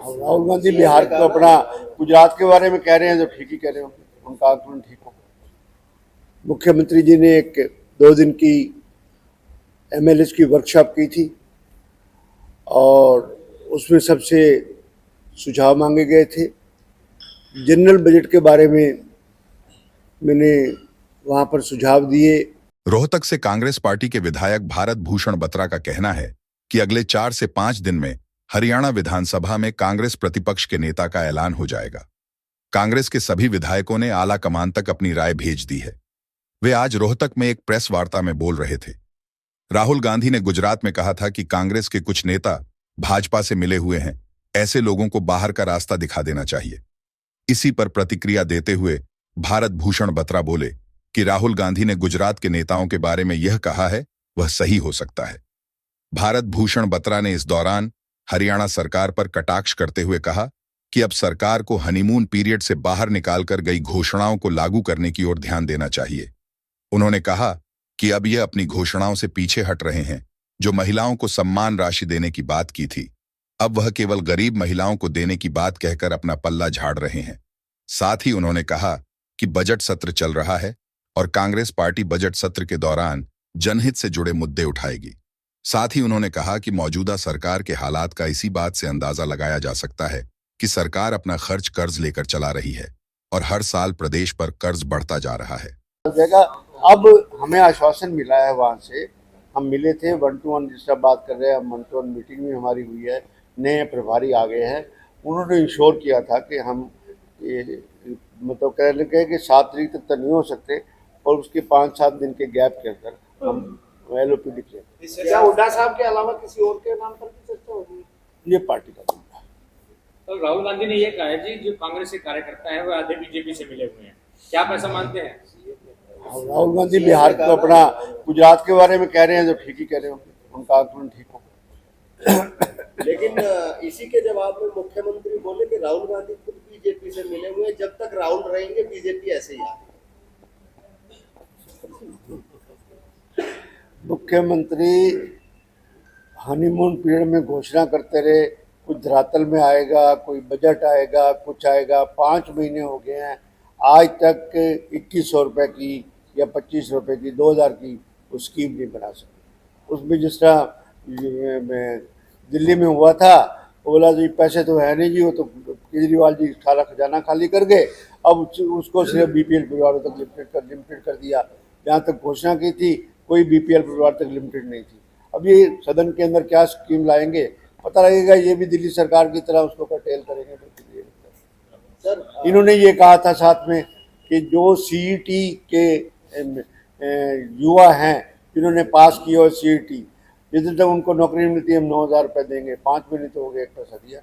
राहुल गांधी बिहार को अपना गुजरात के बारे में कह रहे हैं तो ठीक ही कह रहे होंगे, उनका आकलन ठीक होगा। मुख्यमंत्री जी ने एक 2 दिन की एमएलए की वर्कशॉप की थी और उसमें सबसे सुझाव मांगे गए थे। जनरल बजट के बारे में मैंने वहां पर सुझाव दिए। रोहतक से कांग्रेस पार्टी के विधायक भारत भूषण बत्रा का कहना है कि अगले 4 से 5 दिन में हरियाणा विधानसभा में कांग्रेस प्रतिपक्ष के नेता का ऐलान हो जाएगा। कांग्रेस के सभी विधायकों ने आला कमान तक अपनी राय भेज दी है। वे आज रोहतक में एक प्रेस वार्ता में बोल रहे थे। राहुल गांधी ने गुजरात में कहा था कि कांग्रेस के कुछ नेता भाजपा से मिले हुए हैं, ऐसे लोगों को बाहर का रास्ता दिखा देना चाहिए। इसी पर प्रतिक्रिया देते हुए भारत भूषण बत्रा बोले कि राहुल गांधी ने गुजरात के नेताओं के बारे में यह कहा है वह सही हो सकता है। भारत भूषण बत्रा ने इस दौरान हरियाणा सरकार पर कटाक्ष करते हुए कहा कि अब सरकार को हनीमून पीरियड से बाहर निकालकर गई घोषणाओं को लागू करने की ओर ध्यान देना चाहिए। उन्होंने कहा कि अब यह अपनी घोषणाओं से पीछे हट रहे हैं। जो महिलाओं को सम्मान राशि देने की बात की थी, अब वह केवल गरीब महिलाओं को देने की बात कहकर अपना पल्ला झाड़ रहे हैं। साथ ही उन्होंने कहा कि बजट सत्र चल रहा है और कांग्रेस पार्टी बजट सत्र के दौरान जनहित से जुड़े मुद्दे उठाएगी। साथ ही उन्होंने कहा कि मौजूदा सरकार के हालात का इसी बात से अंदाजा लगाया जा सकता है कि सरकार अपना खर्च कर्ज लेकर चला रही है और हर साल प्रदेश पर कर्ज बढ़ता जा रहा है। अब हमें आश्वासन मिला है, वहाँ से हम मिले थे 1-to-1 जिस तरह बात कर रहे हैं, 1-to-1 मीटिंग भी हमारी हुई है। नए प्रभारी आ गए हैं, उन्होंने इंश्योर किया था कि हम मतलब कह रहे कि 7 तारीख तक तो नहीं हो सकते और उसके 5-7 दिन के गैप के अंदर हम LOP डिक्लेयर। क्या हुड्डा साहब के अलावा किसी और के नाम पर भी चर्चा होगी? ये पार्टी का मुद्दा है। तो राहुल गांधी ने ये कहा है जी, जो कांग्रेस के कार्यकर्ता है वह आधे बीजेपी से मिले हुए हैं, क्या आप ऐसा मानते हैं? राहुल गांधी बिहार को अपना गुजरात के बारे में कह रहे हैं तो ठीक ही कह रहे होंगे, उनका आकलन ठीक होगा। लेकिन इसी के जवाब में मुख्यमंत्री बोले कि राहुल गांधी खुद बीजेपी से मिले हुए हैं, जब तक राहुल रहेंगे बीजेपी ऐसे ही आएगी। मुख्यमंत्री हनीमून पीरियड में घोषणा करते रहे, कुछ धरातल में आएगा, कोई बजट आएगा, कुछ आएगा। 5 महीने हो गए हैं, आज तक 2100 रुपये की या 25 रुपये की 2000 की वो स्कीम नहीं बना सके। उसमें जिस तरह दिल्ली में हुआ था, वो बोला जी पैसे तो है नहीं जी, वो तो केजरीवाल जी सारा खजाना खाली कर गए, अब उसको सिर्फ BPL परिवारों तक लिमिटेड कर दिया। जहाँ तक घोषणा की थी कोई BPL परिवार तक लिमिटेड नहीं थी। अब ये सदन के अंदर क्या स्कीम लाएंगे पता लगेगा, ये भी दिल्ली सरकार की तरह उसको कर्टेल करेंगे। सर इन्होंने ये कहा था साथ में कि जो CET के युवा हैं जिन्होंने पास किया और CET, जितने तक उनको नौकरी मिलती है हम 9000 रुपये देंगे। 5 महीने तो हो गए, एक पैसा दिया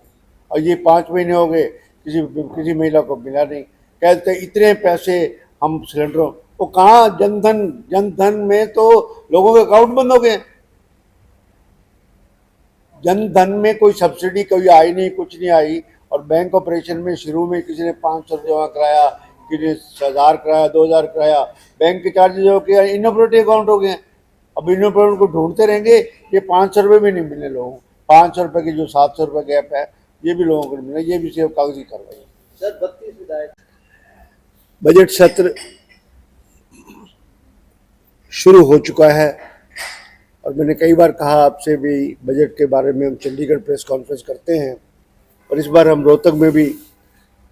और ये 5 महीने हो गए किसी महिला को मिला नहीं। कहते इतने पैसे हम सिलेंडरों वो कहाँ, जनधन में तो लोगों के अकाउंट बंद हो गए। जनधन में कोई सब्सिडी कभी आई नहीं, कुछ नहीं आई। और बैंक ऑपरेशन में शुरू में किसी ने 500 जमा कराया, किसी ने 1000 कराया, 2000 कराया, बैंक के चार्जेज हो गया, इनऑपरेटिव अकाउंट हो गए। अब इनऑपरेटिव को ढूंढते रहेंगे, ये 500 रुपये भी नहीं मिले लोगों को। 500 रुपये की जो 700 रुपये गैप है ये भी लोगों को नहीं मिला, ये भी सिर्फ कागजी कार्रवाई है। सर 32 विधायक बजट सत्र शुरू हो चुका है और मैंने कई बार कहा आपसे भी, बजट के बारे में हम चंडीगढ़ प्रेस कॉन्फ्रेंस करते हैं और इस बार हम रोहतक में भी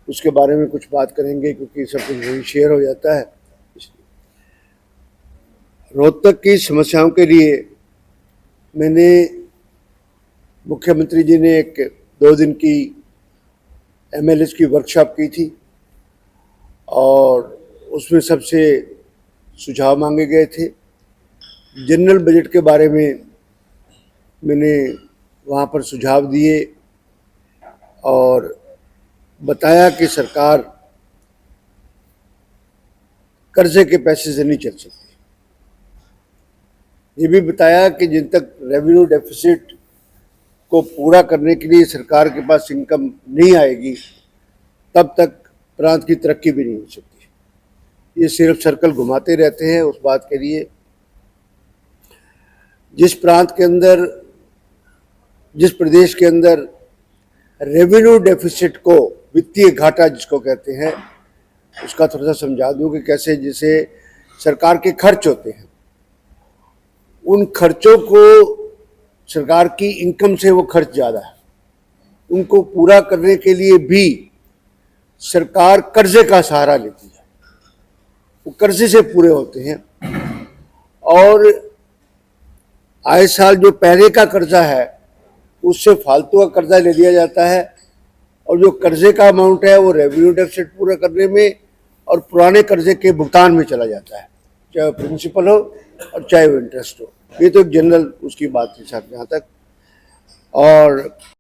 उसके बारे में कुछ बात करेंगे क्योंकि सब कुछ वही शेयर हो जाता है। रोहतक की समस्याओं के लिए मैंने मुख्यमंत्री जी ने एक 2 दिन की एमएलए की वर्कशॉप की थी और उसमें सबसे सुझाव मांगे गए थे। जनरल बजट के बारे में मैंने वहाँ पर सुझाव दिए और बताया कि सरकार कर्जे के पैसे से नहीं चल सकती। ये भी बताया कि जिन तक रेवेन्यू डेफिसिट को पूरा करने के लिए सरकार के पास इनकम नहीं आएगी तब तक प्रांत की तरक्की भी नहीं हो सकती। ये सिर्फ सर्कल घुमाते रहते हैं उस बात के लिए। जिस प्रांत के अंदर, जिस प्रदेश के अंदर रेवेन्यू डेफिसिट को, वित्तीय घाटा जिसको कहते हैं, उसका थोड़ा सा समझा दूं कि कैसे जैसे सरकार के खर्च होते हैं, उन खर्चों को, सरकार की इनकम से वो खर्च ज़्यादा है, उनको पूरा करने के लिए भी सरकार कर्जे का सहारा लेती है, वो कर्जे से पूरे होते हैं। और आए साल जो पहले का कर्जा है उससे फालतू का कर्जा ले लिया जाता है, और जो कर्जे का अमाउंट है वो रेवेन्यू डेफिसिट पूरा करने में और पुराने कर्जे के भुगतान में चला जाता है, चाहे वो प्रिंसिपल हो और चाहे वो इंटरेस्ट हो। ये तो जनरल उसकी बात थी साहब यहाँ तक। और